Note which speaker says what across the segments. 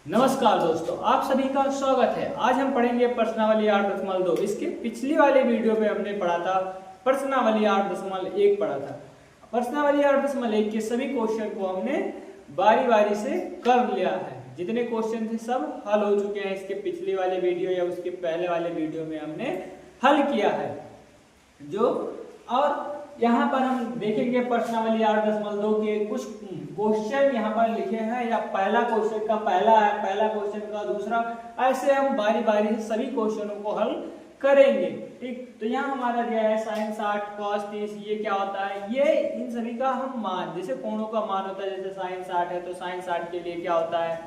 Speaker 1: नमस्कार दोस्तों, आप सभी का स्वागत है। आज हम पढ़ेंगे प्रश्नावली 8.2। इसके पिछली वाले वीडियो में हमने पढ़ा था प्रश्नावली 8.1 पढ़ा था। प्रश्नावली 8.1 के सभी क्वेश्चन को हमने बारी बारी से कर लिया है। जितने क्वेश्चन थे सब हल हो चुके हैं। इसके पिछली वाले वीडियो या उसके पहले वाले वीडियो में हमने हल किया है और यहाँ पर हम देखेंगे प्रश्नावली 8.2 के कुछ क्वेश्चन यहाँ पर लिखे हैं, या पहला क्वेश्चन का पहला है, पहला क्वेश्चन का दूसरा, ऐसे हम बारी बारी से सभी क्वेश्चनों को हल करेंगे। ठीक, तो यहाँ हमारा दिया है sin 60 cos 30। ये क्या होता है? ये इन सभी का हम मान, जैसे कोणों का मान होता है, जैसे sin 60 है तो sin 60 के लिए क्या होता है?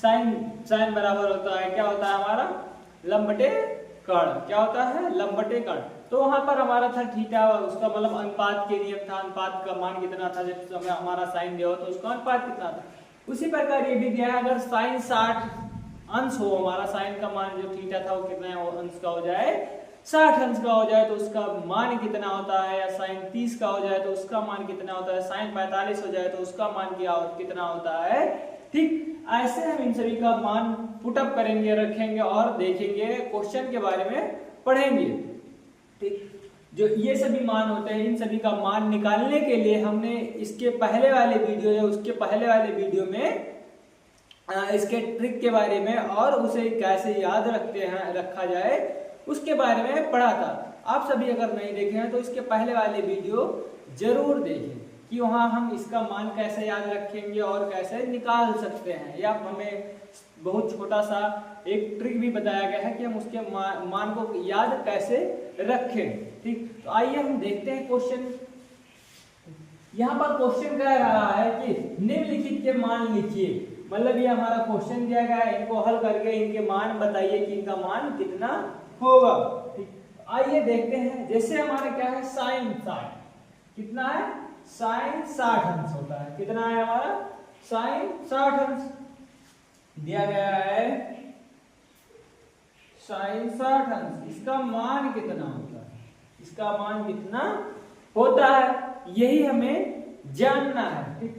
Speaker 1: sin बराबर होता है, क्या होता है हमारा? लंबटे कर्ण। क्या होता है? लंबटे कर्ण। तो वहां पर हमारा था थीटा, उसका मतलब अनुपात के नियम था, अनुपात का मान कितना था जब समय हमारा साइन दिया हो तो उसका अनुपात कितना था। उसी प्रकार ये भी दिया है, अगर साइन 60 अंश हो, हमारा साइन का मान जो थीटा था वो कितना अंश का हो जाए, 60 अंश का हो जाए तो उसका मान कितना होता है, या साइन 30 का हो जाए तो उसका मान कितना होता है, साइन 45 हो जाए तो उसका मान कितना होता है। ठीक, ऐसे हम इन सभी का मान पुटअप करेंगे, रखेंगे और देखेंगे, क्वेश्चन के बारे में पढ़ेंगे। ठीक, जो ये सभी मान होते हैं, इन सभी का मान निकालने के लिए हमने इसके पहले वाले वीडियो या उसके पहले वाले वीडियो में इसके ट्रिक के बारे में और उसे कैसे याद रखा जाए उसके बारे में पढ़ा था। आप सभी अगर नहीं देखे हैं तो इसके पहले वाले वीडियो जरूर देखें कि वहां हम इसका मान कैसे याद रखेंगे और कैसे निकाल सकते हैं, या हमें बहुत छोटा सा एक ट्रिक भी बताया गया है कि हम उसके मान को याद कैसे रखें। ठीक, तो आइए हम देखते हैं क्वेश्चन। यहाँ पर क्वेश्चन कह रहा है कि निम्नलिखित के मान लिखिए। मतलब ये हमारा क्वेश्चन दिया गया है, इनको हल करके इनके मान बताइए कि इनका मान कितना होगा। ठीक, आइए देखते हैं। जैसे हमारा क्या है, साइन 60 कितना है, साइन 60 अंश होता है। कितना है हमारा? साइन 60 अंश दिया गया है, साइन 60 अंश। इसका मान कितना होता है, इसका मान कितना होता है, यही हमें जानना है। ठीक,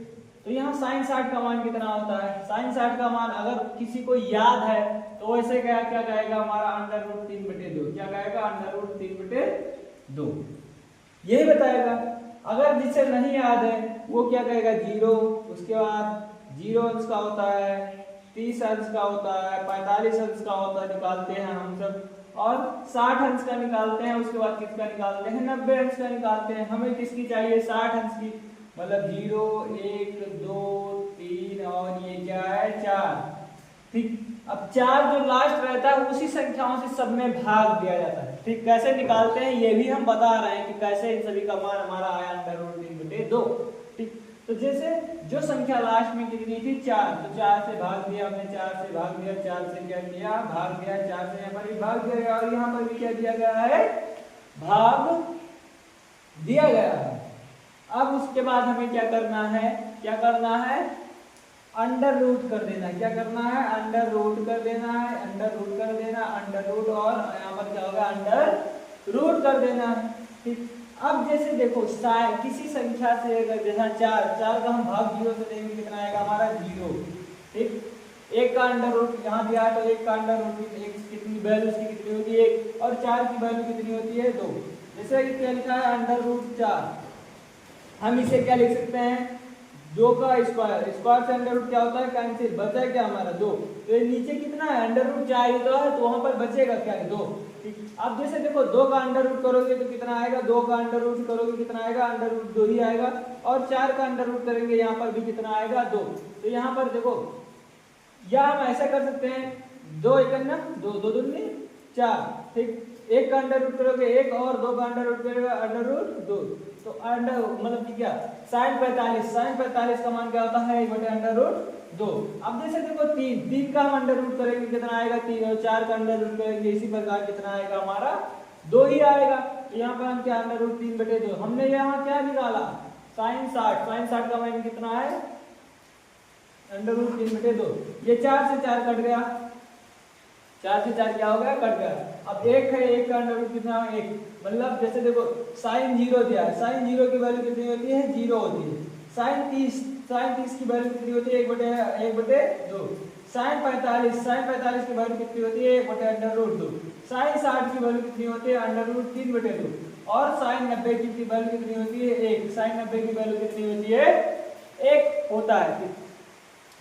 Speaker 1: तो यहाँ साइन 60 का मान कितना होता है? साइन 60 का मान अगर किसी को याद है तो वैसे क्या कहेगा हमारा, √3/2। क्या कहेगा? √3/2 यही बताएगा। अगर जिसे नहीं याद है वो क्या कहेगा? 0। उसके बाद 0 अंश का होता है, 30 अंश का होता है, 45 अंश का होता है, निकालते हैं हम सब, और 60 अंश का निकालते हैं। उसके बाद किसका निकालते हैं? 90 अंश का निकालते हैं। हमें किसकी चाहिए? 60 अंश की। मतलब 0 1 2 3 और ये क्या है? 4। ठीक, अब 4 जो लास्ट रहता है उसी संख्याओं से सब में भाग दिया जाता है। ठीक, कैसे निकालते हैं ये भी हम बता रहे हैं कि कैसे इन सभी का मान हमारा आया √3/2। ठीक, तो जैसे जो संख्या लास्ट में कितनी थी? 4, तो 4 से भाग दिया हमने, 4 से भाग दिया, 4 से क्या किया? भाग दिया, 4 से यहाँ पर भी भाग दिया गया, और यहाँ पर भी क्या दिया गया है? भाग दिया गया है। अब उसके बाद हमें क्या करना है? क्या करना है? अंडर रूट कर देना। क्या करना है? अंडर रूट कर देना है, अंडर रूट कर देना, अंडर रूट, और यहाँ पर क्या होगा? अंडर रूट कर देना है। ठीक, अब जैसे देखो किसी संख्या से अगर जैसा 4 का हम भाग 0 से देंगे, कितना आएगा हमारा? 0। ठीक, 1 का अंडर रूट यहाँ दिया है तो 1 का अंडर रूट कितनी वैल्यू उसकी कितनी होती है? 1, और 4 की वैल्यू कितनी होती है? 2। जैसे क्या लिखा है? √4। हम इसे क्या लिख सकते हैं? 2 का स्क्वायर। स्क्वायर से अंडर रूट क्या होता है? कैंसिल। बचा क्या हमारा? 2। तो ये नीचे कितना है? √4 होता है, तो वहां पर बचेगा क्या? 2। ठीक, अब जैसे देखो 2 का अंडर रूट करोगे तो कितना आएगा? 2 का अंडर रूट करोगे कितना आएगा? √2 ही आएगा। और 4 का अंडर रूट करेंगे यहाँ पर भी कितना आएगा? 2। तो यहाँ पर देखो, या हम ऐसा कर सकते हैं, 2 एकन्ना 2, 2 दूनी 4। ठीक, 1 का अंडर रूट करोगे 1, और 2 का अंडर रूट करोगे √2। तो अंडर मतलब कि क्या? साइन 45 का मान क्या होता है? 1/√2। अब जैसे देखो 3 का हम अंडर रूट करेंगे कितना आएगा? 3, और 4 का अंडर रूट करेंगे इसी प्रकार कितना आएगा हमारा? 2 ही आएगा। तो यहाँ पर हम क्या? √3/2। हमने यहाँ क्या निकाला? साइन 60 का मान कितना है? √3/2। ये 4 से 4 कट गया, 4 से 4 क्या हो गया? कट गया। अब 1 है, 1 का अंडर रूट कितना है? 1। मतलब जैसे देखो साइन 0 दिया है, साइन 0 की वैल्यू कितनी होती है? 0 होती है। साइन साइन 30 की वैल्यू कितनी होती है 1/2। साइन 45 की वैल्यू कितनी होती है 1/√2। साइन 60 की वैल्यू कितनी होती है √3/2। और साइन 90 की वैल्यू कितनी होती है 1। साइन 90 की वैल्यू कितनी होती है 1 होता है।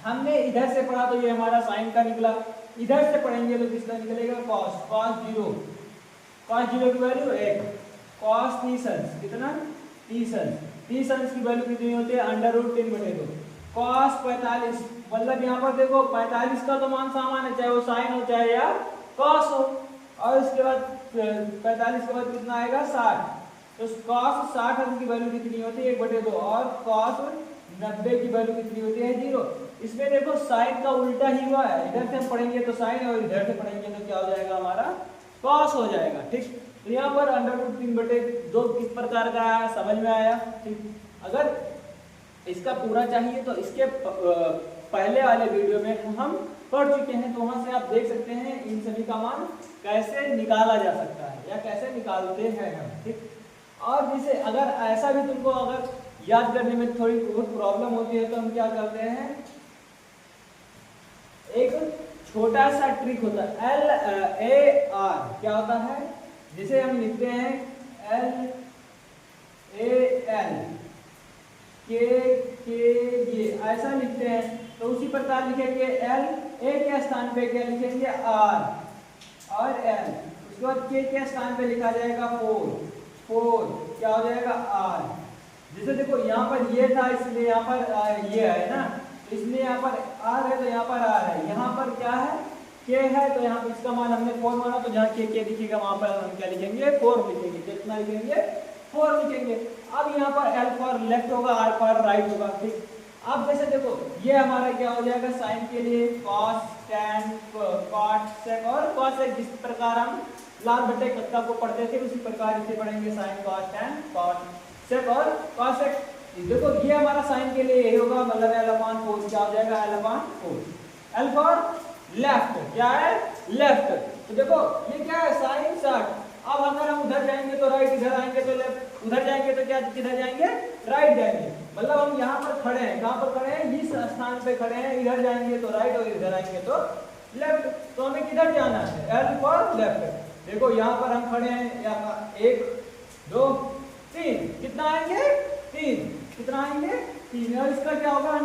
Speaker 1: हमने इधर से पढ़ा तो ये हमारा साइन का निकला, इधर से पढ़ेंगे तो किसका निकलेगा cos 0 की वैल्यू 1। cos 30 अंश कितना 30 अंश की वैल्यू कितनी होती है √3/2। cos 45 मतलब यहाँ पर देखो 45 का तो मान समान है, चाहे वो साइन हो चाहे या cos हो। और इसके बाद 45 के बाद कितना आएगा 60। तो cos 60 अंश की वैल्यू कितनी होती है 1/2 और cos 90 की वैल्यू कितनी होती है 0। इसमें देखो साइन का उल्टा ही हुआ है, इधर से हम पढ़ेंगे तो साइन और इधर से पढ़ेंगे तो क्या हो जाएगा हमारा cos हो जाएगा। ठीक, तो यहाँ पर √3/2 किस प्रकार का है समझ में आया। ठीक, अगर इसका पूरा चाहिए तो इसके पहले वाले वीडियो में हम पढ़ चुके हैं, तो वहां से आप देख सकते हैं इन सभी का मान कैसे निकाला जा सकता है या कैसे निकालते हैं हम। ठीक, और जैसे अगर ऐसा भी तुमको अगर याद करने में थोड़ी बहुत प्रॉब्लम होती है तो हम क्या करते हैं, एक छोटा सा ट्रिक होता है LAR। क्या होता है, जिसे हम लिखते हैं LAL ये ऐसा लिखते हैं, तो उसी प्रकार लिखेंगे L A के स्थान पे क्या लिखेंगे R और L। उसके बाद K के स्थान पे लिखा जाएगा 4 क्या हो जाएगा R। जैसे देखो यहाँ पर ये था इसलिए यहाँ पर ये है ना, इसलिए यहाँ पर R है तो यहाँ पर R है, यहाँ पर क्या है K है तो यहाँ पर इसका मान हमने 4 माना, तो जहाँ K दिखेगा वहां पर हम क्या लिखेंगे 4 लिखेंगे। कितना लिखेंगे 4 लिखेंगे। अब यहाँ पर L फॉर लेफ्ट होगा, R फॉर राइट होगा। ठीक, अब जैसे देखो ये हमारा क्या हो जाएगा साइन के लिए cos tan cot sec और cos sec, जिस प्रकार हम लाल बट्टे कत्ता को पढ़ते थे उसी प्रकार इसे पढ़ेंगे sign cos tan cot sec और cos sec। देखो ये हमारा साइन के लिए यही होगा, मतलब L/4 क्या हो जाएगा L/4। L फॉर लेफ्ट क्या है लेफ्ट, तो देखो ये क्या है साइन 60। अब अगर हम उधर जाएंगे तो राइट, इधर आएंगे तो लेफ्ट, उधर जाएंगे तो क्या किधर जाएंगे राइट जाएंगे। मतलब हम यहाँ पर खड़े हैं, कहाँ पर खड़े हैं इस स्थान पे खड़े हैं, इधर जाएंगे तो राइट और इधर आएंगे तो लेफ्ट। तो हमें किधर जाना है L फॉर लेफ्ट। देखो यहाँ पर हम खड़े हैं, यहाँ 1 2 3 कितना आएंगे 3, कितना आएंगे 3। और इसका क्या होगा √,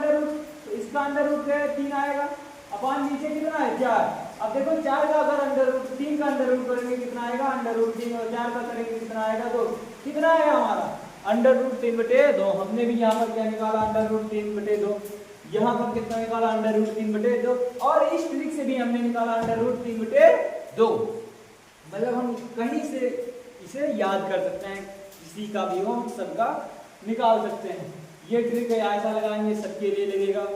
Speaker 1: तो इसका √, क्या है 3 आएगा, अपान नीचे कितना है 4। अब देखो 4 का अगर √3 का √ करेंगे कितना आएगा √3 और 4 का करेंगे कितना आएगा 2। कितना है हमारा √3/2। हमने भी यहाँ पर क्या निकाला √3/2, यहाँ पर कितना निकाला √3/2 और इस ट्रिक से भी हमने निकाला √3/2। मतलब हम कहीं से इसे याद कर सकते हैं, किसी का भी हो हम सबका निकाल सकते हैं। ये ट्रिक है, ऐसा लगाएंगे सबके लिए लगेगा,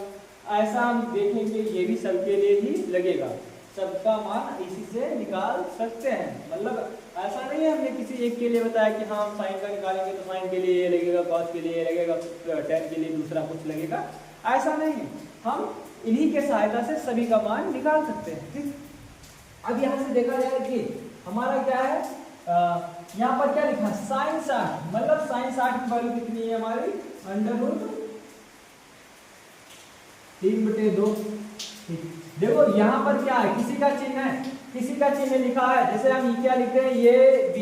Speaker 1: ऐसा हम देखेंगे ये भी सबके लिए ही लगेगा, सबका मान इसी से निकाल सकते हैं। मतलब ऐसा नहीं है हमने किसी एक के लिए बताया कि हाँ हम साइन का निकालेंगे तो साइन के लिए ये लगेगा, कॉस के लिए ये लगेगा, tan के लिए दूसरा कुछ लगेगा, ऐसा नहीं है। हम इन्हीं के सहायता से सभी का मान निकाल सकते हैं। ठीक, अब यहाँ से देखा जाए कि हमारा क्या है, यहाँ पर क्या लिखा है साइन 60, मतलब साइन 60 की वैल्यू कितनी है हमारी √3/2। देखो यहाँ पर क्या है, किसी का चिन्ह है, किसी का चिन्ह लिखा है, जैसे हम क्या लिखते हैं ये b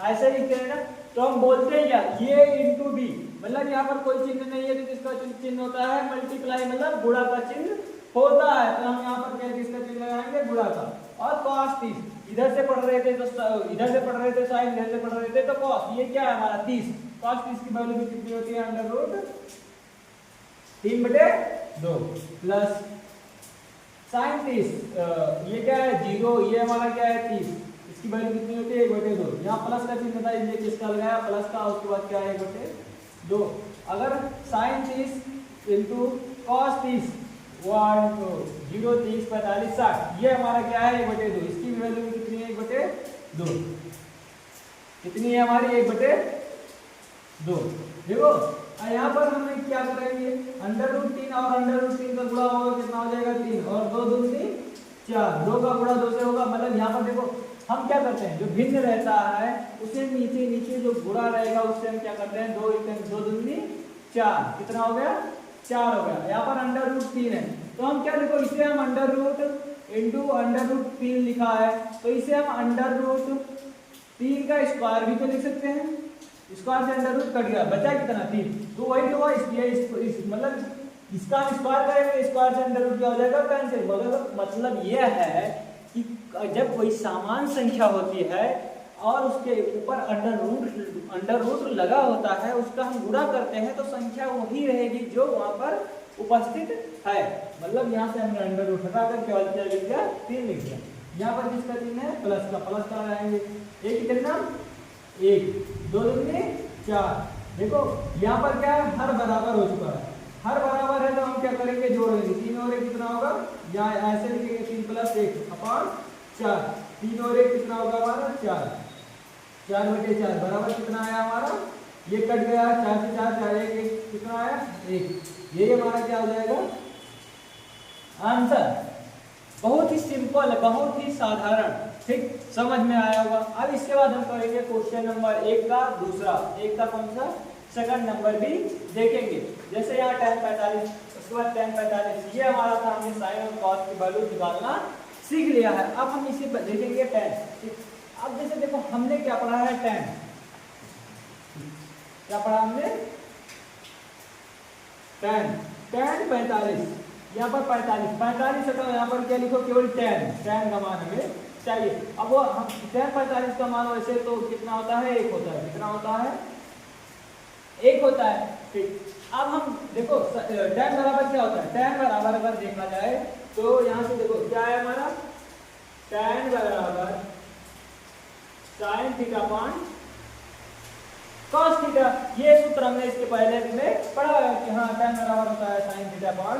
Speaker 1: ऐसे लिखते हैं ना, तो हम बोलते हैं क्या ये इंटू b, मतलब यहाँ पर कोई चिन्ह नहीं है तो किसका चिन्ह होता है मल्टीप्लाई, मतलब गुणा का चिन्ह होता है। तो हम यहाँ पर क्या किसका चिन्ह लगाएंगे गुणा का। और cos 30 इधर से पढ़ रहे थे तो इधर से पढ़ रहे थे साइन, इधर से पढ़ रहे थे तो cos, ये क्या है हमारा 30। cos 30 की वैल्यू भी कितनी होती है √3/2 प्लस साइन 30, ये क्या है 0, ये हमारा क्या है 30, इसकी वैल्यू कितनी होती है 1/2। यहाँ प्लस का चिन्ह था इसलिए किसका लगाया प्लस का, उसके बाद क्या है 1/2। अगर साइन 30 इंटू cos 30 1 2 0 30 45 60, ये हमारा क्या है 1/2, इसकी वैल्यू कितनी है 1/2, कितनी है हमारी 1/2। देखो यहाँ पर हमें क्या करेंगे √3 और √3 का गुणा होगा कितना हो जाएगा 3 और 2 2 3 4, 2 का गुणा 2 से होगा। मतलब यहाँ पर देखो हम क्या करते हैं, जो भिन्न रहता है उसे नीचे जो गुणा रहेगा उससे हम क्या करते हैं 2 × 2 = 4, कितना हो गया 4 हो गया। यहाँ पर अंडर रूट 3 है, तो हम क्या देखो इसे हम under root into under root 3 लिखा है, तो इसे हम अंडर रूट 3 का स्क्वायर भी तो लिख सकते हैं। स्क्वायर से अंडर रूट कट गया, बचा कितना 3, तो वही तो मतलब इसका हम स्क्वायर करेंगे, स्क्वायर से अंडर रूट क्या हो जाएगा कैंसिल। मतलब यह है कि जब कोई समान संख्या होती है और उसके ऊपर अंडर रूट लगा होता है, उसका हम गुणा करते हैं तो संख्या वही रहेगी जो वहां पर उपस्थित है। मतलब यहाँ से हमने अंडर रूट हटा कर केवल क्या लिख दिया 3 लिख दिया। यहाँ पर किसका 3 है प्लस का लगाएंगे, एक कितना 1 2 दूनी 4। देखो यहाँ पर क्या है हर बराबर हो चुका है, हर बराबर है तो हम क्या करेंगे जोड़ेंगे, 3 और 1 कितना होगा, या ऐसे लिखेंगे 3 प्लस 1 अपॉन 4, 3 और 1 कितना होगा हमारा 4, 4 बटे 4 बराबर कितना आया हमारा, ये कट गया 4 से 4 4 1 कितना आया 1। ये हमारा क्या हो जाएगा आंसर। बहुत ही सिंपल है, बहुत ही साधारण, ठीक समझ में आया होगा। अब इसके बाद हम करेंगे क्वेश्चन नंबर 1 का दूसरा, एक का कौन सा सेकंड नंबर भी देखेंगे। जैसे यहाँ tan 45, उसके बाद tan 45, ये हमारा था, हमने साइन और कॉस की वैल्यू निकालना सीख लिया है। अब हम इसे देखेंगे tan। अब जैसे देखो हमने क्या पढ़ा है tan, क्या पढ़ा हमने tan 45, यहाँ पर 45 हटाओ, यहाँ पर क्या लिखो केवल tan का मान हमें चाहिए। अब वो हम tan 45 का मान वैसे तो कितना होता है 1 होता है, कितना होता है 1 होता है, ठीक। अब हम देखो tan बराबर क्या होता है, tan बराबर अगर देखा जाए तो यहाँ से देखो क्या है हमारा tan बराबर sin theta upon cos theta. ये सूत्र हमने इसके पहले में पढ़ा है कि हाँ tan बराबर होता है sin theta upon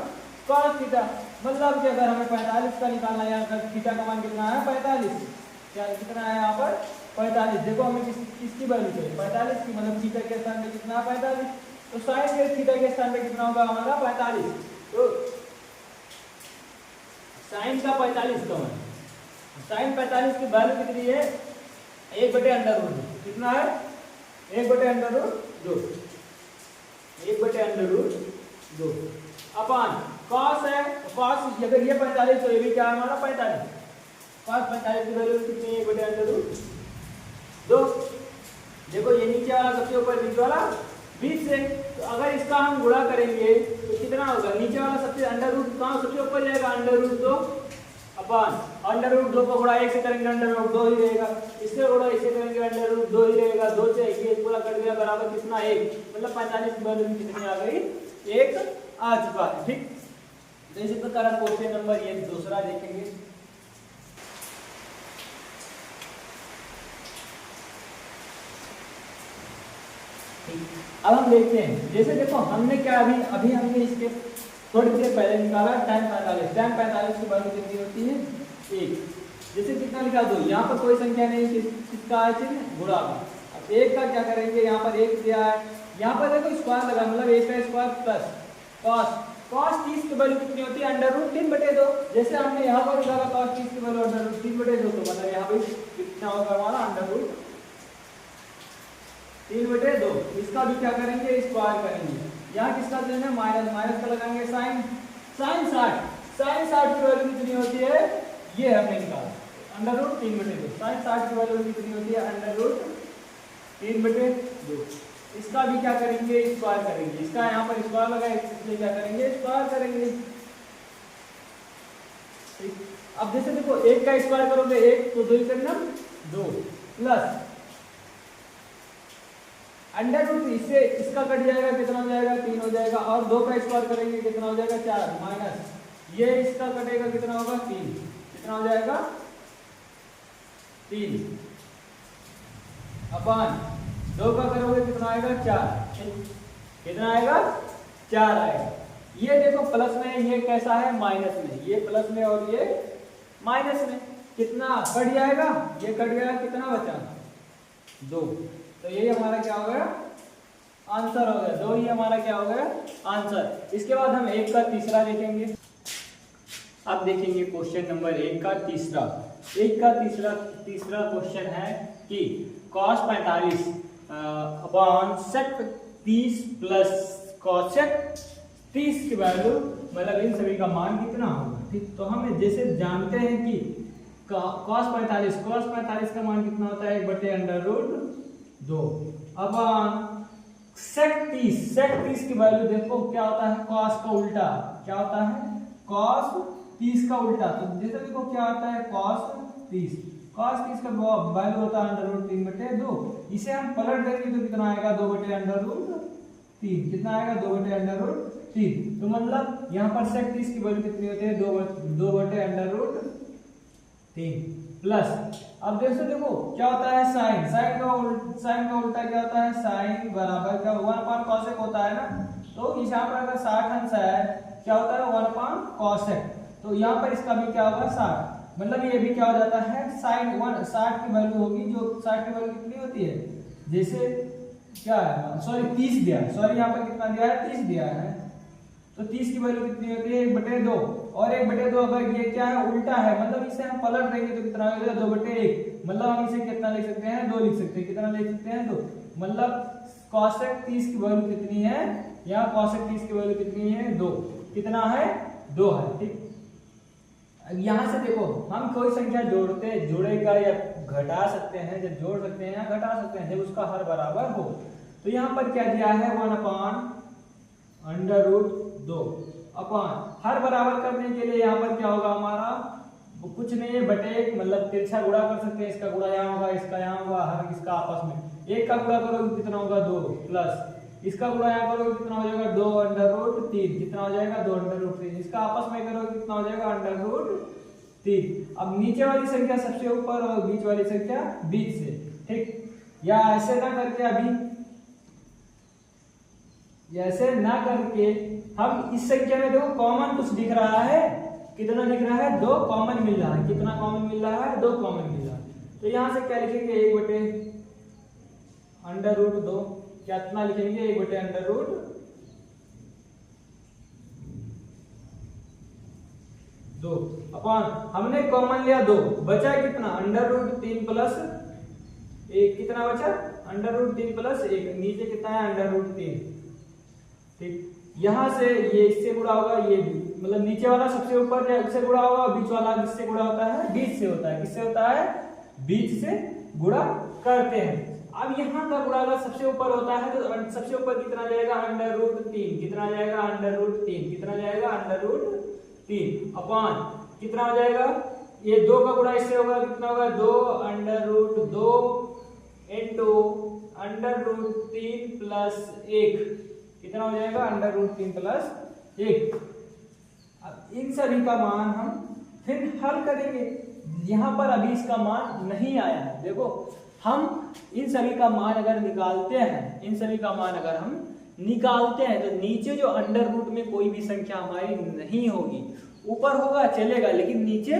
Speaker 1: cos theta. मतलब कि अगर हमें 45 का निकालना है, यहाँ पर थीटा का मान कितना है 45, क्या कितना है यहाँ पर 45। देखो हमें किसकी वैल्यू चाहिए 45 की, मतलब थीटा के स्थान पे कितना 45, तो sin के थीटा के स्थान पे कितना होगा हमारा 45, तो sin का 45 का मान, sin 45 की वैल्यू कितनी है 1 बटे अंडर रूट, कितना है 1 बटे अंडर रूट 2, 1 बटे अंडर रूट 2 अपॉन cos है, cos अगर ये 45 तो ये भी क्या है हमारा 45, cos 45 की वैल्यू कितनी है 1 बटे अंडर रूट 2। देखो ये नीचे वाला सबसे ऊपर बीच वाला 20 से, तो अगर इसका हम गुणा करेंगे तो कितना होगा, नीचे वाला सबसे अंडर रूट कहाँ सबसे ऊपर जाएगा under root 2 upon under root 2 को गुणा 1 से करेंगे अंडर रूट 2 ही रहेगा, इससे गुणा इससे करेंगे अंडर रूट 2 ही रहेगा, 2 से ये पूरा कट गया बराबर कितना 1, मतलब 45 की वैल्यू कितनी आ गई 1 आ चुका है, ठीक। तो इसी प्रकार हम क्वेश्चन नंबर ये दूसरा देखेंगे। अब हम देखते हैं, जैसे देखो हमने क्या अभी हमने इसके थोड़ी देर पहले निकाला tan 45 की वैल्यू कितनी होती है 1, जैसे कितना लिखा 2, यहाँ पर कोई संख्या नहीं, किसका है चिन्ह गुणा का। अब 1 का क्या करेंगे, यहाँ पर 1 दिया है, यहाँ पर देखो स्क्वायर लगा, मतलब 1 का स्क्वायर प्लस cos 30 की वैल्यू कितनी होती है अंडर रूट 3 बटे 2, जैसे हमने यहाँ पर निकाला cos 30 की वैल्यू अंडर रूट 3 बटे 2, तो मतलब यहाँ पे कितना होगा हमारा अंडर रूट 3 बटे 2। इसका भी क्या करेंगे स्क्वायर करेंगे, यहाँ किसका चिन्ह है माइनस का लगाएंगे sin 60 की वैल्यू कितनी होती है, ये हमने निकाला अंडर रूट 3 बटे 2, sin 60 की वैल्यू कितनी होती है अंडर रूट 3 बटे 2। इसका भी क्या करेंगे स्क्वायर करेंगे, इसका यहाँ पर स्क्वायर लगाए इसलिए क्या करेंगे स्क्वायर करेंगे, ठीक। अब जैसे देखो 1 का स्क्वायर करोगे 1 तो 2 करना 2 प्लस अंडर रूट इससे इसका कट जाएगा कितना हो जाएगा 3 हो जाएगा, और 2 का स्क्वायर करेंगे कितना हो जाएगा 4 माइनस ये इसका कटेगा कितना होगा 3, कितना हो जाएगा 3 अपॉन 2 का करोगे कितना आएगा 4, कितना आएगा 4 आएगा। ये देखो प्लस में, ये कैसा है माइनस में, ये प्लस में और ये माइनस में, कितना कट जाएगा, ये कट गया कितना बचा 2, तो यही हमारा क्या हो गया आंसर हो गया, 2 ही हमारा क्या हो गया आंसर। इसके बाद हम 1 का तीसरा देखेंगे। अब देखेंगे क्वेश्चन नंबर 1 का तीसरा क्वेश्चन है कि cos 45 upon sec 30 plus cosec 30 की वैल्यू, मतलब इन सभी का मान कितना होगा। ठीक, तो हम जैसे जानते हैं कि cos 45 का मान कितना होता है 1/√2 अपॉन sec 30 की वैल्यू देखो क्या होता है, cos का उल्टा क्या होता है, cos 30 का उल्टा। तो जैसे देखो क्या होता है cos 30 का वैल्यू होता है √3/2। इसे हम पलट देंगे तो कितना आएगा 2/√3। कितना आएगा 2/√3। तो मतलब यहाँ पर sec 30 की वैल्यू कितनी होती है 2/√3 प्लस। अब देखो क्या होता है साइन का उल्टा क्या होता है, साइन बराबर क्या 1/cosec होता है ना। तो यहाँ पर अगर 60 अंश है क्या होता है 1/cosec, तो यहाँ पर इसका भी क्या होगा 60, मतलब ये भी क्या हो जाता है साइन 60 की वैल्यू होगी, जो 60 की वैल्यू कितनी होती है, जैसे क्या है सॉरी 30 दिया है, सॉरी यहाँ पर कितना दिया है 30 दिया है, तो 30 की वैल्यू कितनी होती है 1/2, और 1/2 अगर ये क्या है उल्टा है, मतलब इसे हम पलट देंगे तो कितना हो जाएगा 2/1, मतलब हम इसे कितना लिख सकते हैं 2 लिख सकते हैं। कितना लिख सकते हैं 2, मतलब cosec 30 की वैल्यू कितनी है, यहाँ cosec 30 की वैल्यू कितनी है 2, कितना है 2 है। ठीक, यहाँ से देखो हम कोई संख्या जोड़ेगा या घटा सकते हैं, जब जोड़ सकते हैं या घटा सकते हैं जब उसका हर बराबर हो। तो यहाँ पर क्या दिया है 1/√2 अपॉन हर बराबर करने के लिए यहाँ पर क्या होगा हमारा कुछ नहीं है बटे, मतलब तिरछा गुणा कर सकते हैं, इसका गुणा यहाँ होगा, इसका यहाँ होगा, हर इसका आपस में एक का गुणा करोगे कितना होगा 2, प्लस इसका गुणा यहाँ करोगे कितना हो जाएगा 2/√3, कितना हो जाएगा 2/√3, इसका आपस में करोगे कितना हो जाएगा √3। अब नीचे वाली संख्या सबसे ऊपर और बीच वाली संख्या बीच से। ठीक, या ऐसे ना करके अभी ऐसे ना करके हम इस संख्या में देखो कॉमन कुछ दिख रहा है, कितना दिख रहा है 2 कॉमन मिल रहा है, कितना कॉमन मिल रहा है 2 कॉमन मिल रहा है। तो यहां से क्या लिखेंगे 1/√2, क्या कितना लिखेंगे 1/√2 अपॉन हमने कॉमन लिया 2, बचा कितना √3 प्लस 1, कितना बचा √3 प्लस 1, नीचे कितना है √3। ठीक, यहां से ये इससे गुणा होगा, ये मतलब नीचे वाला सबसे ऊपर से गुणा होगा, बीच वाला किससे गुणा होता है बीच से होता है, किससे होता है बीच से गुणा करते हैं। अब यहाँ का गुणा अगर सबसे ऊपर होता है तो सबसे ऊपर कितना जाएगा √3, कितना जाएगा √3, कितना जाएगा √3 अपॉन कितना हो जाएगा, ये 2 का गुणा इससे होगा, कितना होगा 2/√2 इनटू √3 प्लस 1, कितना हो जाएगा √3 प्लस 1। अब इन सभी का मान हम फिर हल करेंगे, यहां पर अभी इसका मान नहीं आया है। देखो हम इन सभी का मान अगर निकालते हैं, इन सभी का मान अगर हम निकालते हैं तो नीचे जो अंडर रूट में कोई भी संख्या हमारी नहीं होगी, ऊपर होगा चलेगा लेकिन नीचे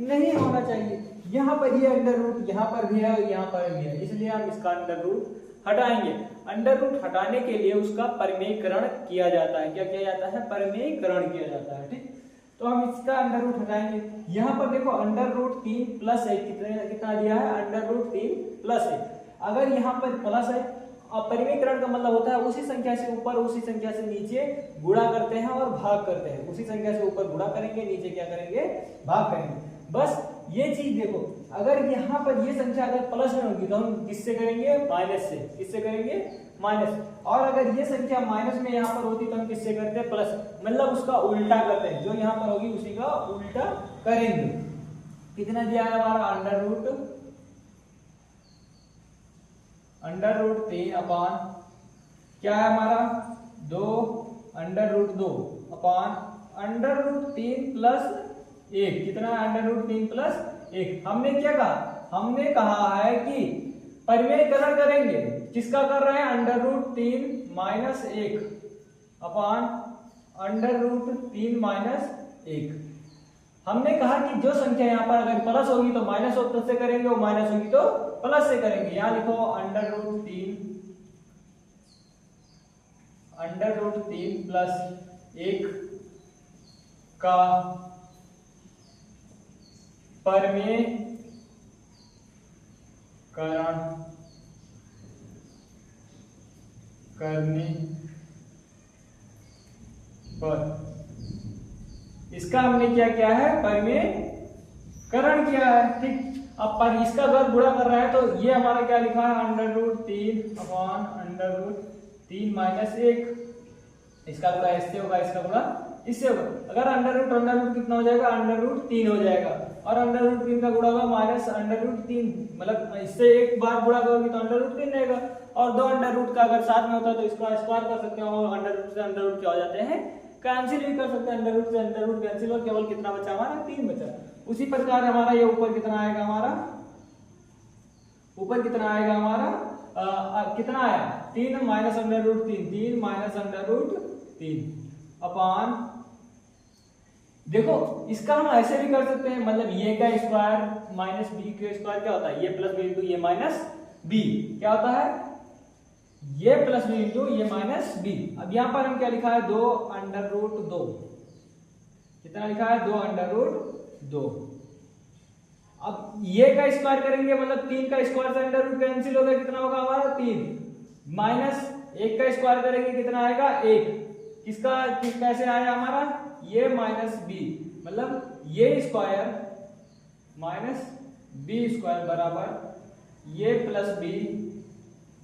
Speaker 1: नहीं होना चाहिए। यहाँ पर ये अंडर रूट यहाँ पर भी है और यहाँ पर भी है, इसलिए हम इसका अंडर रूट हटाएंगे। अंडर रूट हटाने के लिए उसका परिमेयकरण किया जाता है। क्या किया जाता है, परिमेयकरण किया जाता है। ठीक, तो हम इसका अंडर रूट हटाएंगे। यहाँ पर देखो √3 प्लस 1 कितना दिया है √3 प्लस 1। अगर यहाँ पर प्लस है, परिमेयकरण का मतलब होता है उसी संख्या से ऊपर उसी संख्या से नीचे गुणा करते हैं और भाग करते हैं। उसी संख्या से ऊपर गुणा करेंगे, नीचे क्या करेंगे भाग करेंगे। बस ये चीज देखो, अगर यहाँ पर ये संख्या अगर प्लस में होगी तो हम किससे करेंगे माइनस से, किससे करेंगे माइनस। और अगर ये संख्या माइनस में यहाँ पर होती तो हम किससे करते हैं प्लस, मतलब उसका उल्टा करते हैं, जो यहाँ पर होगी उसी का उल्टा करेंगे। कितना दिया है हमारा √3 अपॉन क्या है हमारा 2 अपॉन √3 प्लस 1, कितना √3 प्लस 1। हमने क्या कहा, हमने कहा है कि परिमेयकरण करेंगे, किसका कर रहे हैं √3 माइनस 1 अपॉन √3 माइनस 1। हमने कहा कि जो संख्या यहाँ पर अगर प्लस होगी तो माइनस से करेंगे और माइनस होगी तो प्लस से करेंगे। यहाँ लिखो √3 प्लस 1 का परिमेयकरण करने पर। इसका हमने क्या किया है, परिमेयकरण किया है, ठीक। अब पर इसका अगर गुणा कर रहा है तो ये हमारा क्या लिखा है, √3 अपॉन √3 माइनस 1। इसका गुणा इससे होगा, इसका गुणा इससे होगा। अगर अंडर रूट कितना हो जाएगा, √3 हो जाएगा, और √3 का गुणा होगा माइनस √3, मतलब इससे एक बार गुणा करोगे तो √3 रहेगा, और दो अंडर रूट का अगर साथ में होता है तो इसका स्क्वायर कर सकते हो, और अंडर रूट से अंडर रूट क्या हो जाते हैं, कैंसिल भी कर सकते हैं। अंडर रूट से अंडर रूट कैंसिल, और केवल कितना बचा हमारा, 3 बचा। उसी प्रकार हमारा ये ऊपर कितना आएगा, हमारा ऊपर कितना आएगा, हमारा कितना आया, 3 माइनस √3, 3 माइनस √3 अपॉन, देखो इसका हम ऐसे भी कर सकते हैं, मतलब ये का स्क्वायर माइनस बी का स्क्वायर क्या होता है, ये प्लस बी इंटू ये माइनस बी क्या होता है, ये प्लस बी इंटू ये माइनस बी। अब यहां पर हम क्या लिखा है, 2√2, कितना लिखा है, 2√2। अब ये का स्क्वायर करेंगे, मतलब 3 का स्क्वायर से अंडर रूट कैंसिल होगा, कितना होगा हमारा 3, माइनस 1 का स्क्वायर करेंगे कितना आएगा 1। किसका कैसे आया हमारा, ये माइनस बी, मतलब ये स्क्वायर माइनस बी स्क्वायर बराबर ये प्लस बी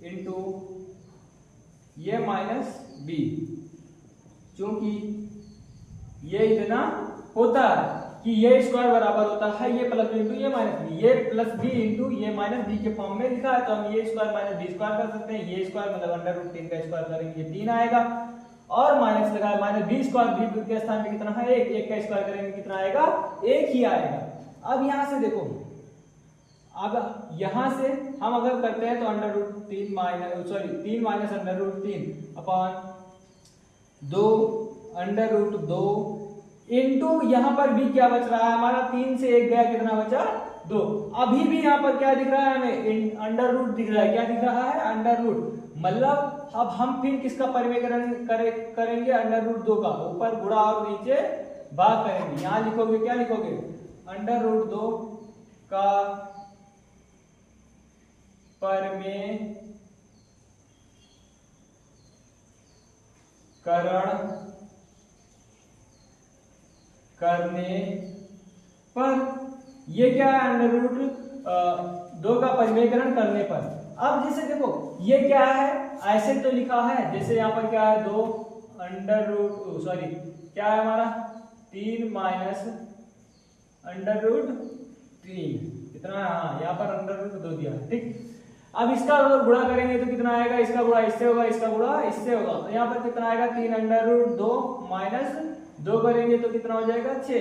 Speaker 1: इंटू ये माइनस बी। क्योंकि ये इतना होता है कि ये स्क्वायर बराबर होता है ये प्लस बी इंटू ये माइनस बी, ये प्लस बी इंटू ये माइनस बी के फॉर्म में लिखा है, तो हम ये स्क्वायर माइनस बी स्क्वायर कर सकते हैं। ये स्क्वायर मतलब √3 का स्क्वायर करेंगे ये 3 आएगा, और माइनस लगा है माइनस बी स्क्वायर, बी के स्थान पे कितना है 1, 1 का स्क्वायर करेंगे कितना आएगा 1 ही आएगा। अब यहां से देखो, अब यहां से हम अगर करते हैं तो √3 माइनस 3 माइनस √3 अपॉन 2 √2 इंटू यहां पर भी क्या बच रहा है हमारा, 3 से 1 गया कितना बचा 2। अभी भी यहां पर क्या दिख रहा है हमें, अंडर रूट दिख रहा है, क्या दिख रहा है अंडर रूट। मतलब अब हम फिर किसका परिमेयकरण करेंगे, √2 का, ऊपर गुणा और नीचे भाग करेंगे। यहां लिखोगे क्या लिखोगे, √2 का परिमेयकरण करने पर, ये क्या है √2 का परिमेयकरण करने पर। अब जैसे देखो ये क्या है, ऐसे तो लिखा है, जैसे यहाँ पर क्या है 2 क्या है हमारा 3 माइनस √3 कितना है, हाँ यहाँ पर √2 दिया है, ठीक। अब इसका अगर गुणा करेंगे तो कितना आएगा, इसका गुणा इससे होगा, इसका गुणा इससे होगा, तो यहाँ पर कितना आएगा 3 √2 माइनस 2 करेंगे तो कितना हो जाएगा 6,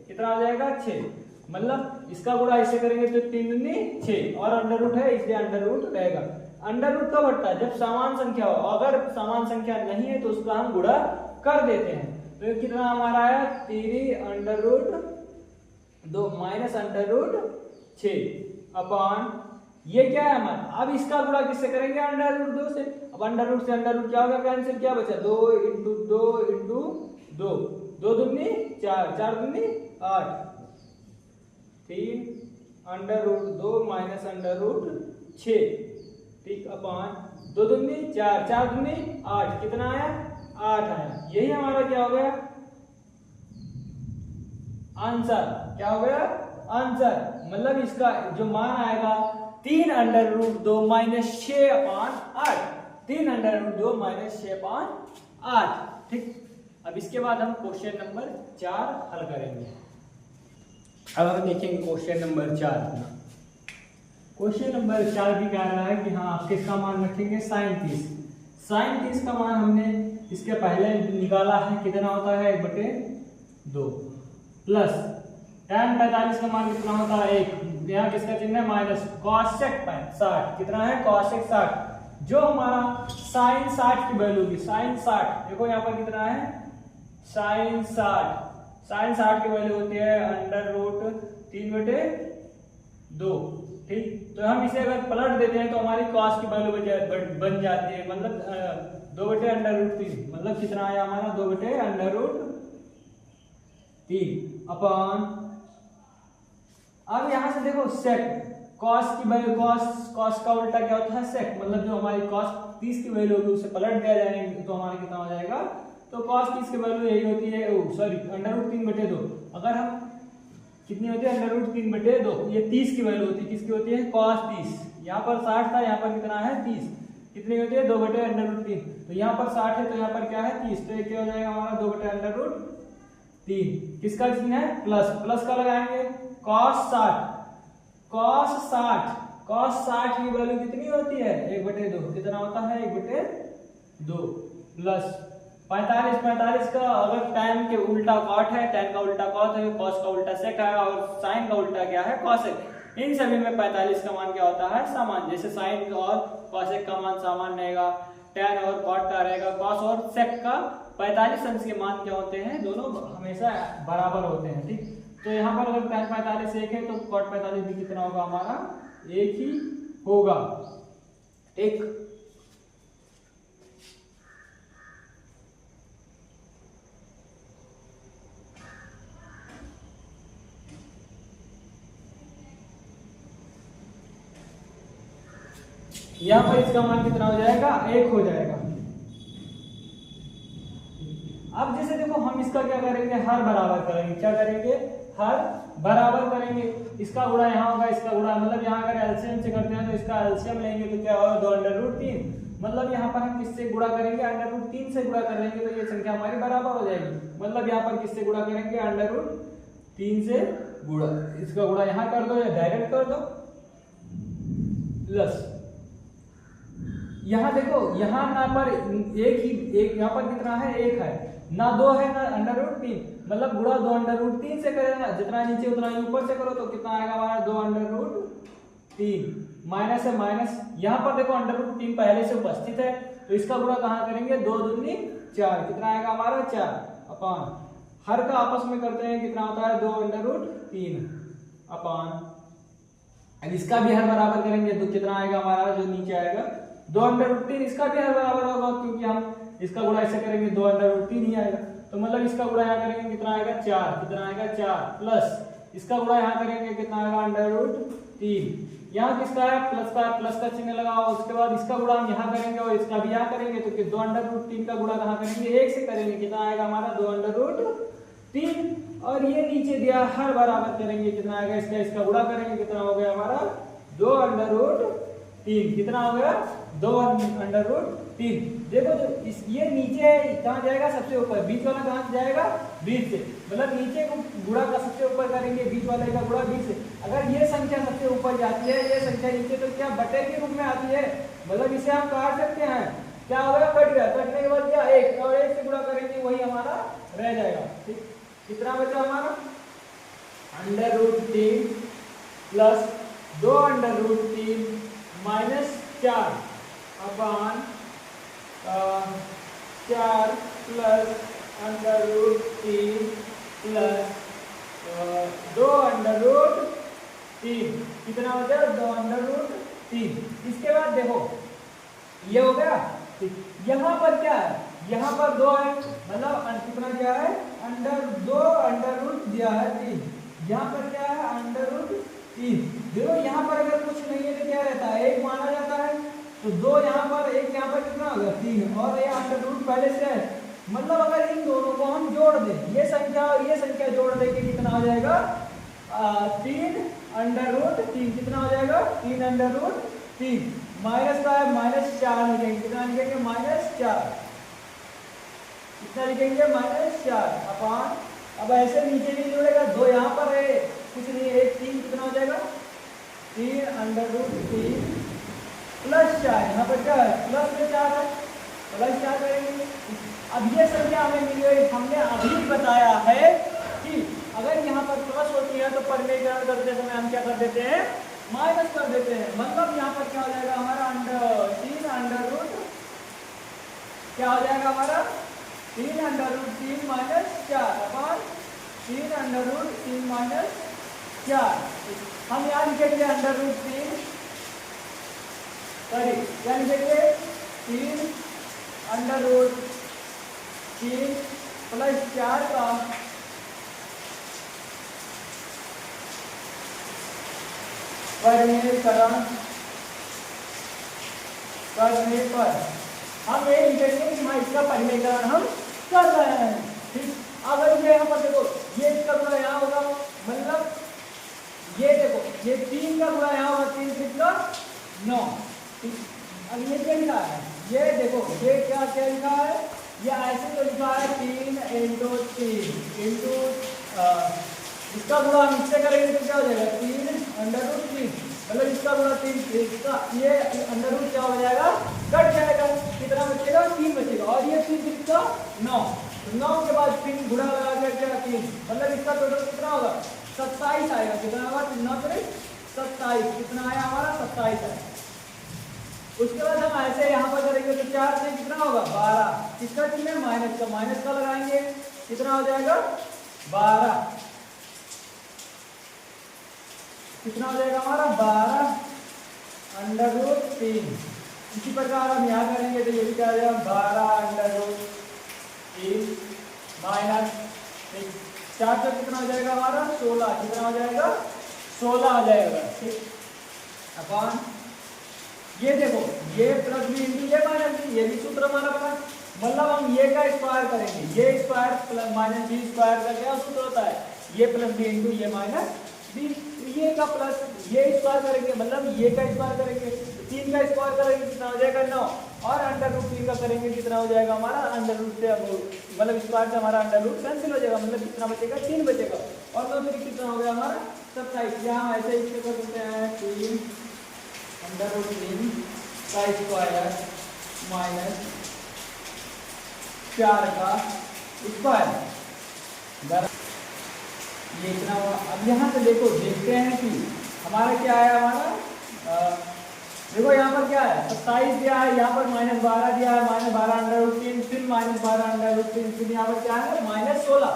Speaker 1: कितना हो जाएगा 6। मतलब इसका गुणा इससे करेंगे तो 3 दूनी 6, और अंडर रूट है इसलिए अंडर रूट रहेगा। अंडर रूट कब हटता है, जब समान संख्या हो, अगर समान संख्या नहीं है तो उसका हम गुणा कर देते हैं। तो कितना हमारा आया 3 √2 माइनस √6 अपॉन ये क्या है हमारा। अब इसका गुणा किससे करेंगे, √2 से। अब अंडर रूट से अंडर रूट क्या होगा, कैंसिल, क्या बचा 2 इंटू 2 इंटू 2, 2 दूनी 4, 4 दूनी 8, 3 √2 माइनस √6, ठीक, अपॉन 2 दूनी 4, 4 दूनी 8, कितना आया 8 आया। यही हमारा क्या हो गया आंसर, क्या हो गया आंसर। मतलब इसका जो मान आएगा 3 √2 माइनस 6 अपॉन 8, 3 √2 माइनस 6 अपॉन 8, ठीक। अब इसके बाद हम क्वेश्चन नंबर 4 हल करेंगे। अब हम देखेंगे क्वेश्चन नंबर 4। क्वेश्चन नंबर 4 भी कह रहा है कि हाँ आप किसका मान रखेंगे, sin 30। sin 30 का मान हमने इसके पहले निकाला है, कितना होता है 1/2 प्लस tan 45 का मान कितना होता है 1, यहाँ किसका चिन्ह है माइनस, cosec 60 कितना है cosec 60, जो हमारा sin 60 की वैल्यू होगी, sin 60 देखो यहाँ पर कितना है sin 60 की वैल्यू होती है √3/2, ठीक। तो हम इसे अगर पलट देते हैं तो हमारी cos की वैल्यू बन जाती है, मतलब 2/√3, मतलब कितना आया हमारा 2/√3 अपॉन, अब यहां से देखो sec, cos की वैल्यू, cos का उल्टा क्या होता है sec, मतलब जो हमारी cos 30 की वैल्यू होगी उसे पलट दिया जाएगा तो हमारा कितना हो जाएगा तो cos 30 की वैल्यू यही होती है, सॉरी √3/2। अगर हम कितनी होती है √3/2, ये 30 की वैल्यू होती है, किसकी होती है cos 30। यहाँ पर 60 था, यहाँ पर कितना है 30, कितनी होती है 2/√3। तो यहाँ पर 60 है तो यहाँ पर क्या है 30, तो ये क्या हो जाएगा हमारा 2/√3। किसका चिन्ह है प्लस, प्लस का लगाएंगे cos 60 की वैल्यू कितनी होती है 1/2, कितना होता है 1/2 प्लस 45 का अगर tan के उल्टा cot है, tan का उल्टा cos है, cos का उल्टा sec है और sin का उल्टा क्या है cosec। इन सभी में 45 का मान क्या होता है समान, जैसे sin और cosec का मान समान रहेगा, tan और cot का रहेगा, cos और sec का 45 अंश के मान क्या होते हैं दोनों हमेशा बराबर होते हैं, ठीक। तो यहाँ पर अगर tan 45 एक है तो cot 45 भी कितना होगा हमारा एक ही होगा, ठीक। यहाँ पर इसका मान कितना हो जाएगा 1 हो जाएगा। अब जैसे देखो हम इसका क्या करेंगे हर बराबर करेंगे, क्या करेंगे हर बराबर करेंगे, इसका गुणा यहाँ होगा, इसका गुणा मतलब यहाँ अगर एलसीएम से करते हैं तो इसका एलसीएम लेंगे तो क्या होगा 2√3, मतलब यहाँ पर हम किससे गुणा करेंगे √3 से गुणा कर लेंगे तो ये संख्या हमारी बराबर हो जाएगी, मतलब यहाँ पर किससे गुणा करेंगे √3 से गुणा, इसका गुणा यहाँ कर दो या डायरेक्ट कर दो प्लस यहाँ देखो यहाँ ना पर एक यहाँ पर कितना है 1 है ना 2 है ना √3, मतलब गुणा 2√3 से करेगा, जितना नीचे उतना ही ऊपर से करो तो कितना आएगा हमारा 2√3 माइनस है माइनस, यहाँ पर देखो √3 पहले से उपस्थित है तो इसका गुणा कहाँ करेंगे 2 दूनी 4, कितना आएगा हमारा 4 अपान हर का आपस में करते हैं कितना होता है 2√3 अपान, अब इसका भी हर बराबर करेंगे तो कितना आएगा हमारा जो नीचे आएगा 2√3, इसका भी हर बराबर होगा क्योंकि हम इसका गुणा ऐसे करेंगे 2√3 ही आएगा, तो मतलब इसका गुणा यहाँ करेंगे कितना आएगा 4, कितना आएगा 4 प्लस इसका गुणा यहाँ करेंगे कितना आएगा √3, यहाँ किसका है प्लस का चिन्ह लगाओ, उसके बाद इसका गुणा हम यहाँ करेंगे और इसका भी यहाँ करेंगे तो 2√3 का गुणा कहाँ करेंगे 1 से करेंगे, कितना आएगा हमारा 2√3 और ये नीचे दिया हर बराबर करेंगे कितना आएगा इसका गुणा करेंगे कितना हो गया हमारा 2√3, कितना हो गया 2√3। देखो जो ये नीचे कहाँ जाएगा सबसे ऊपर, बीच वाला कहाँ जाएगा बीच से, मतलब नीचे को गुणा का सबसे ऊपर करेंगे बीच वाले का गुणा बीच से, अगर ये संख्या सबसे ऊपर जाती है ये संख्या नीचे तो क्या बटे के रूप में आती है, मतलब इसे आप काट सकते हैं, क्या होगा कट गया, कटने के बाद क्या 1 और 1 से गुणा करेंगे वही हमारा रह जाएगा, ठीक। कितना बचा हमारा √3 प्लस 2√3 माइनस 4 अपान 4 प्लस √3 प्लस 2√3, कितना हो गया 2√3। इसके बाद देखो ये हो गया, यहाँ पर क्या है, यहाँ पर 2 है मतलब कितना क्या है √2 दिया है 3, यहाँ पर क्या है √3। देखो यहाँ पर अगर कुछ नहीं है तो क्या रहता है 1 माना जाता है, तो 2 यहाँ पर 1 यहाँ पर कितना होगा 3 और ये √ पहले से है, मतलब अगर इन दोनों को हम जोड़ दें ये संख्या और ये संख्या जोड़ देंगे कितना हो जाएगा 3√3, कितना हो जाएगा 3√3 माइनस का है -4 लिखेंगे, कितना लिखेंगे -4, कितना लिखेंगे -4 अपान, अब ऐसे नीचे भी जोड़ेगा 2 यहाँ पर है कुछ नहीं 1 3, कितना हो जाएगा 3√3 प्लस 4, यहाँ पर क्या है प्लस में 4 है प्लस 4 करेंगे। अब ये संख्या हमें मिली हुई, हमने अभी बताया है कि अगर यहाँ पर प्लस होती है तो परिमेयकरण करते समय हम क्या कर देते हैं माइनस कर देते हैं, मतलब यहाँ पर क्या हो जाएगा हमारा 3 क्या हो जाएगा हमारा 3√3 माइनस 4 अपान 3√3 माइनस 4, हम यहाँ लिखेंगे √3 सॉरी क्या लिखेंगे 3√3 प्लस 4 का परिमेयकरण करने पर हम ये लिखेंगे कि हाँ इसका परिमेयकरण हम कर रहे हैं। ठीक, अगर ये यहाँ पर देखो, ये इसका गुणा यहाँ होगा, मतलब ये देखो ये 3 का गुणा यहाँ होगा, 3 3 का 9। ठीक, अब ये क्या लिखा है, ये देखो ये क्या क्या लिखा है, ये ऐसे तो लिखा है 3 × 3 इंटू इसका गुणा हम इससे करेंगे तो क्या हो जाएगा 3√3, मतलब इसका गुणा 3, इसका ये अंडर क्या हो जाएगा, कट जाएगा, कितना बचेगा 3 बचेगा, और ये 3 कितना 9, तो 9 के बाद 3 गुणा लगा के क्या 3, मतलब इसका टोटल कितना होगा 27 आएगा। कितना होगा 3 × 27, कितना आया हमारा 27 आया। उसके बाद हम ऐसे यहाँ पर करेंगे तो 4 से कितना होगा 12, किसका चिन्ह है माइनस का लगाएंगे, कितना हो जाएगा 12, कितना हो जाएगा हमारा 12√3। इसी प्रकार हम यहाँ करेंगे तो ये भी क्या हो जाएगा 12√3 माइनस 4 से कितना हो जाएगा हमारा 16, कितना हो जाएगा 16 हो जाएगा। ठीक, अपन ये देखो ये प्लस बी इंटू ये माइनस बी, ये भी सूत्र हमारा बना, मतलब हम ये का स्क्वायर करेंगे, ये square plus minus B square का क्या सूत्र होता है, ये प्लस बी इंटू ये माइनस बी, ये का प्लस ये स्क्वायर करेंगे, मतलब ये का स्क्वायर करेंगे, 3 का स्क्वायर करेंगे कितना हो जाएगा 9, और अंडर√3 का करेंगे कितना हो जाएगा हमारा अंडर रूट से, मतलब स्क्वायर से हमारा अंडर रूट कैंसिल हो जाएगा, मतलब कितना बचेगा 3 बचेगा, और 9 3 कितना हो गया हमारा 27। यहाँ ऐसे इसके कर देते हैं 3 अंडर√3 का स्क्वायर माइनस 4 का स्क्वायर, ये इतना हुआ। अब यहाँ से देखो देखते हैं कि हमारा क्या है, हमारा देखो यहाँ पर क्या है 27 दिया है, यहाँ पर -12 दिया है, -12 अंडर√3, फिर -12 अंडर√3, फिर यहाँ पर क्या है -16,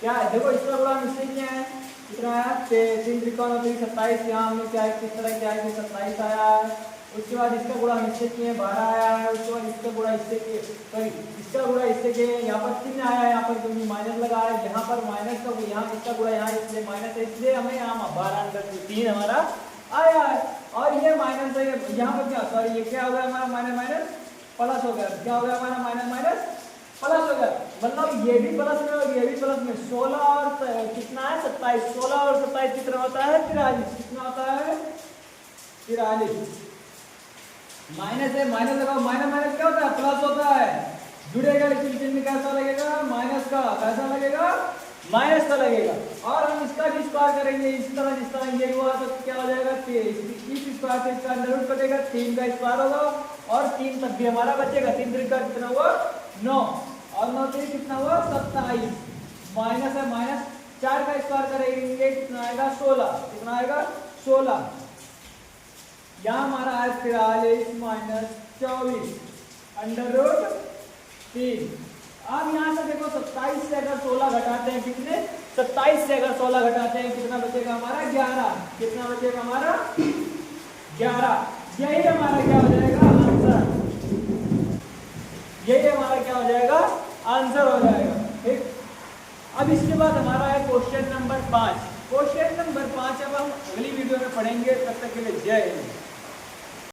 Speaker 1: क्या है देखो इसका गुणा मिस्टेक क्या है, कितना है 3 त्रिकोण 27, यहाँ हमने क्या है किस तरह क्या है 27 आया है, उसके बाद इसका गुणा इससे किए 12 आया है, उसके बाद इसका गुणा इससे किए, सॉरी इसका गुणा इससे किए, यहाँ पर चिन्ह आया है, यहाँ पर क्योंकि माइनस लगा है, यहाँ पर माइनस का यहाँ इसका गुणा यहाँ इसलिए माइनस है, इसलिए हमें यहाँ 12√3 हमारा आया है, और ये माइनस है यहाँ पर क्या, सॉरी ये क्या हो गया हमारा माइनस प्लस हो गया, क्या हो गया हमारा माइनस प्लस हो गया, मतलब ये भी प्लस में और ये भी प्लस में, 16 और कितना है 27, 16 और 27 कितना होता है 43, कितना होता है 43, माइनस है माइनस लगाओ, माइनस क्या होता है प्लस होता है, जुड़ेगा लेकिन चिन्ह कैसा लगेगा माइनस का, कैसा लगेगा माइनस का लगेगा, और हम इसका भी स्क्वायर करेंगे इस तरह, जिस तरह ये हुआ तो क्या हो जाएगा इस स्क्वायर से इसका अंडर रूट कटेगा, 3 का स्क्वायर होगा, और 3 तक भी हमारा बचेगा, 3 3 का कितना हुआ 9, और 9 3 कितना हुआ 27, माइनस है माइनस 4 का स्क्वायर करेंगे कितना आएगा 16, कितना आएगा 16, यहाँ हमारा है 43 माइनस 24 अंडर√3। अब यहाँ से देखो 27 से अगर 16 घटाते हैं कितने, 27 से अगर 16 घटाते हैं कितना बचेगा हमारा 11, कितना बचेगा हमारा 11, यही हमारा क्या हो जाएगा आंसर, यही हमारा क्या हो जाएगा आंसर हो जाएगा। ठीक, अब इसके बाद हमारा है क्वेश्चन नंबर 5, क्वेश्चन नंबर 5 अब हम अगली वीडियो में पढ़ेंगे, तब तक के लिए जय हिंद।